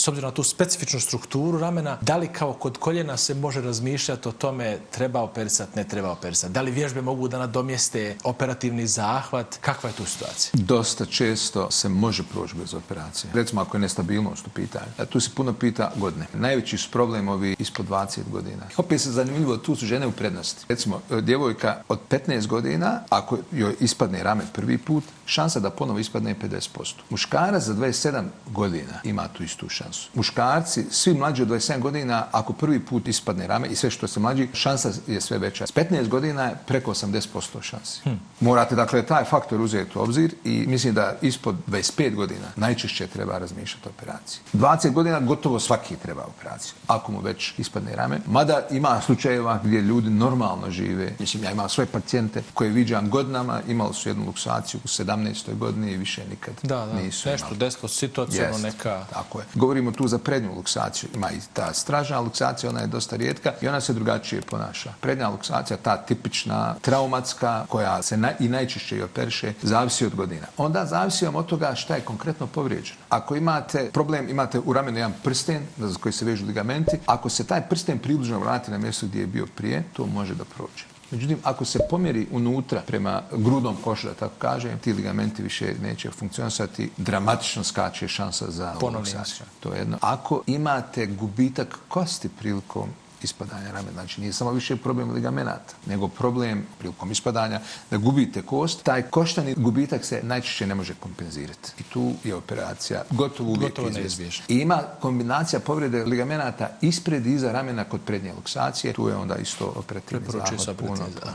s obzirom na tu specifičnu strukturu ramena, da li kao kod koljena se može razmišljati o tome treba operisati, ne treba operisati? Da li vježbe mogu da nadomjeste operativni zahvat? Kakva je tu situacija? Dosta često se može proći bez operacije. Recimo ako je nestabilnost u pitanju. Tu se puno pita godine. Najveći su problemovi ispod 20 godina. Opet se zanimljivo, tu su žene u prednosti. Recimo, djevojka od 15 godina, ako joj ispadne rame prvi put, šansa da ponovo ispadne je 50%. Muškarac za 27 godina ima tu istu šansu. Muškarci, svi mlađi od 27 godina, ako prvi put ispadne rame i sve što se mlađi, šansa je sve veća. S 15 godina je preko 80% šansi. Morate, dakle, taj faktor uzeti u obzir i mislim da ispod 25 godina najčešće treba razmišljati o operaciji. 20 godina gotovo svaki treba operaciju, ako mu već ispadne rame. Mada ima slučajeva gdje ljudi normalno žive. Mislim, ja imam svoje pacijente koje viđam godinama, imali su jednu luksaciju u 17. godini i više nikad nisu nešto imali. desilo situacijno neka... Tako je. Govorimo tu za prednju luksaciju. Ima i ta stražna luksacija, ona je dosta rijetka i ona se drugačije ponaša. Prednja luksacija, ta tipična traumatska, koja se i najčešće i operiše, zavisi od godina. Onda zavisi od toga šta je konkretno povrijeđeno. Ako imate problem, imate u ramenu jedan prsten za koji se vežu ligamenti, ako se taj prsten približno vrati na mjesto gdje je bio prije, to može da prođe. Međutim, ako se pomjeri unutra prema grudnom košu, da tako kažem, ti ligamenti više neće funkcionisati, dramatično skače šansa za luksaciju. To je jedno. Ako imate gubitak kosti prilikom ispadanja ramena, znači nije samo više problem ligamenata, nego problem prilikom ispadanja da gubite kost, taj koštani gubitak se najčešće ne može kompenzirati. I tu je operacija gotovo uvijek izvjesna. I ima kombinacija povrede ligamenata ispred i iza ramena kod prednje luksacije, tu je onda isto operativni zahvat puno.